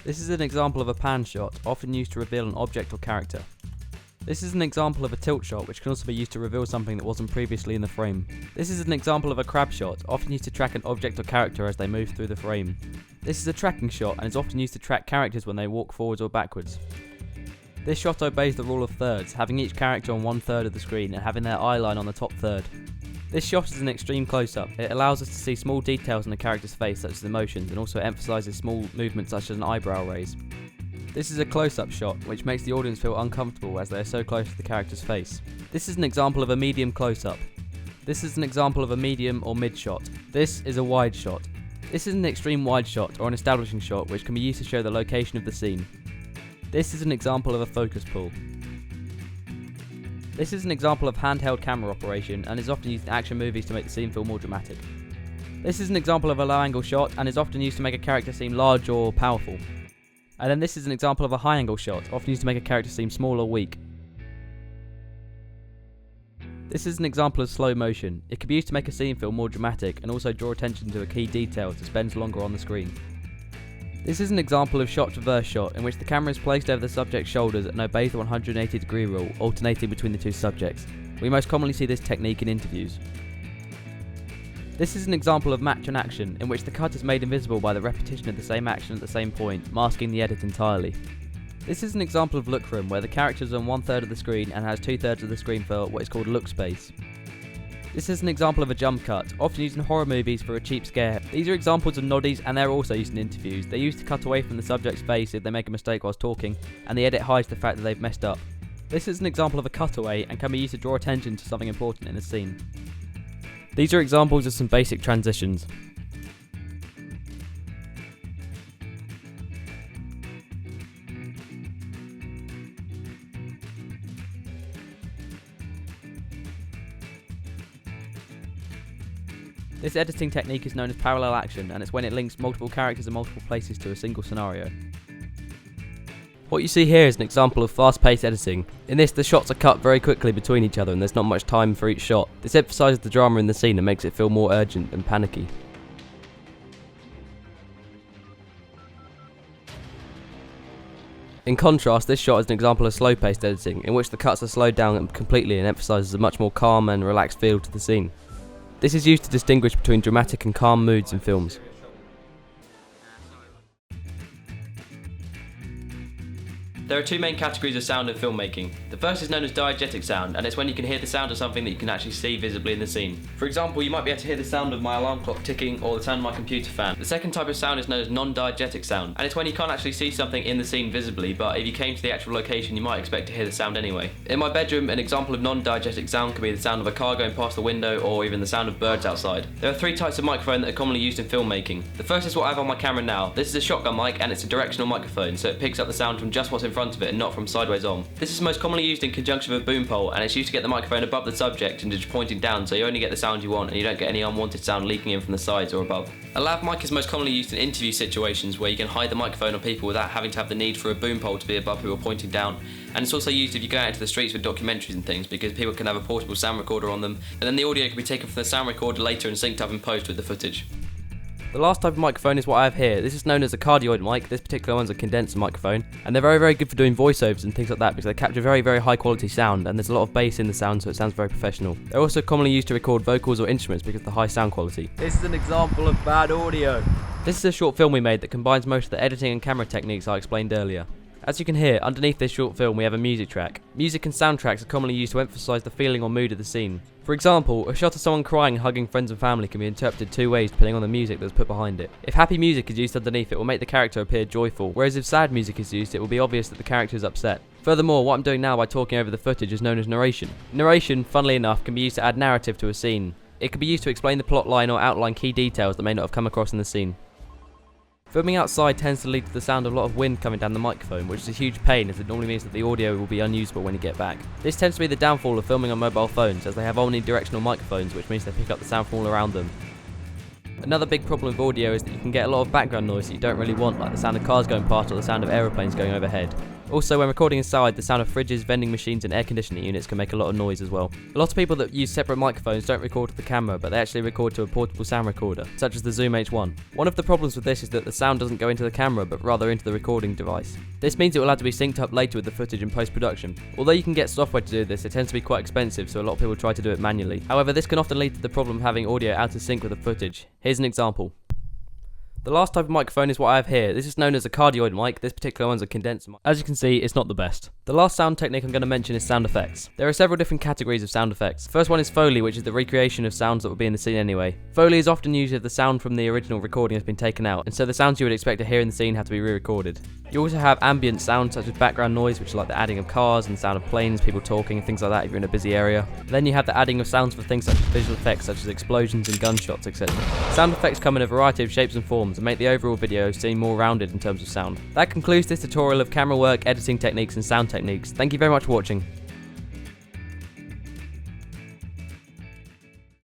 This is an example of a pan shot, often used to reveal an object or character. This is an example of a tilt shot, which can also be used to reveal something that wasn't previously in the frame. This is an example of a crab shot, often used to track an object or character as they move through the frame. This is a tracking shot and is often used to track characters when they walk forwards or backwards. This shot obeys the rule of thirds, having each character on 1/3 of the screen and having their eye line on the top third. This shot is an extreme close-up. It allows us to see small details in the character's face such as emotions, and also emphasises small movements such as an eyebrow raise. This is a close-up shot, which makes the audience feel uncomfortable as they are so close to the character's face. This is an example of a medium close-up. This is an example of a medium or mid shot. This is a wide shot. This is an extreme wide shot or an establishing shot, which can be used to show the location of the scene. This is an example of a focus pull. This is an example of handheld camera operation and is often used in action movies to make the scene feel more dramatic. This is an example of a low angle shot and is often used to make a character seem large or powerful. And then this is an example of a high angle shot, often used to make a character seem small or weak. This is an example of slow motion. It can be used to make a scene feel more dramatic and also draw attention to a key detail that spends longer on the screen. This is an example of shot reverse shot, in which the camera is placed over the subject's shoulders and obeys the 180-degree rule, alternating between the two subjects. We most commonly see this technique in interviews. This is an example of match and action, in which the cut is made invisible by the repetition of the same action at the same point, masking the edit entirely. This is an example of look room, where the character is on 1/3 of the screen and has 2/3 of the screen for what is called look space. This is an example of a jump cut, often used in horror movies for a cheap scare. These are examples of noddies and they're also used in interviews. They're used to cut away from the subject's face if they make a mistake whilst talking, and the edit hides the fact that they've messed up. This is an example of a cutaway and can be used to draw attention to something important in a scene. These are examples of some basic transitions. This editing technique is known as parallel action, and it's when it links multiple characters in multiple places to a single scenario. What you see here is an example of fast-paced editing. In this, the shots are cut very quickly between each other and there's not much time for each shot. This emphasises the drama in the scene and makes it feel more urgent and panicky. In contrast, this shot is an example of slow-paced editing, in which the cuts are slowed down completely and emphasises a much more calm and relaxed feel to the scene. This is used to distinguish between dramatic and calm moods in films. There are two main categories of sound in filmmaking. The first is known as diegetic sound, and it's when you can hear the sound of something that you can actually see visibly in the scene. For example, you might be able to hear the sound of my alarm clock ticking or the sound of my computer fan. The second type of sound is known as non-diegetic sound, and it's when you can't actually see something in the scene visibly, but if you came to the actual location you might expect to hear the sound anyway. In my bedroom, an example of non-diegetic sound can be the sound of a car going past the window or even the sound of birds outside. There are three types of microphone that are commonly used in filmmaking. The first is what I have on my camera now. This is a shotgun mic and it's a directional microphone, so it picks up the sound from just what's in front of it and not from sideways on. This is most commonly used in conjunction with a boom pole, and it's used to get the microphone above the subject and just pointing down, so you only get the sound you want and you don't get any unwanted sound leaking in from the sides or above. A lav mic is most commonly used in interview situations where you can hide the microphone on people without having to have the need for a boom pole to be above who are pointing down. And it's also used if you go out into the streets with documentaries and things, because people can have a portable sound recorder on them, and then the audio can be taken from the sound recorder later and synced up in post with the footage. The last type of microphone is what I have here. This is known as a cardioid mic. This particular one's a condenser microphone, and they're very good for doing voiceovers and things like that because they capture very high quality sound, and there's a lot of bass in the sound, so it sounds very professional. They're also commonly used to record vocals or instruments because of the high sound quality. This is an example of bad audio. This is a short film we made that combines most of the editing and camera techniques I explained earlier. As you can hear, underneath this short film we have a music track. Music and soundtracks are commonly used to emphasise the feeling or mood of the scene. For example, a shot of someone crying and hugging friends and family can be interpreted two ways depending on the music that's put behind it. If happy music is used underneath, it will make the character appear joyful, whereas if sad music is used, it will be obvious that the character is upset. Furthermore, what I'm doing now by talking over the footage is known as narration. Narration, funnily enough, can be used to add narrative to a scene. It can be used to explain the plot line or outline key details that may not have come across in the scene. Filming outside tends to lead to the sound of a lot of wind coming down the microphone, which is a huge pain as it normally means that the audio will be unusable when you get back. This tends to be the downfall of filming on mobile phones, as they have omnidirectional microphones, which means they pick up the sound from all around them. Another big problem with audio is that you can get a lot of background noise that you don't really want, like the sound of cars going past or the sound of aeroplanes going overhead. Also, when recording inside, the sound of fridges, vending machines and air conditioning units can make a lot of noise as well. A lot of people that use separate microphones don't record to the camera, but they actually record to a portable sound recorder, such as the Zoom H1. One of the problems with this is that the sound doesn't go into the camera, but rather into the recording device. This means it will have to be synced up later with the footage in post-production. Although you can get software to do this, it tends to be quite expensive, so a lot of people try to do it manually. However, this can often lead to the problem of having audio out of sync with the footage. Here's an example. The last type of microphone is what I have here. This is known as a cardioid mic. This particular one's a condenser mic. As you can see, it's not the best. The last sound technique I'm going to mention is sound effects. There are several different categories of sound effects. The first one is Foley, which is the recreation of sounds that would be in the scene anyway. Foley is often used if the sound from the original recording has been taken out, and so the sounds you would expect to hear in the scene have to be re-recorded. You also have ambient sounds such as background noise, which is like the adding of cars and the sound of planes, people talking and things like that if you're in a busy area. Then you have the adding of sounds for things such as visual effects such as explosions and gunshots, etc. Sound effects come in a variety of shapes and forms and make the overall video seem more rounded in terms of sound. That concludes this tutorial of camera work, editing techniques and sound techniques. Thank you very much for watching.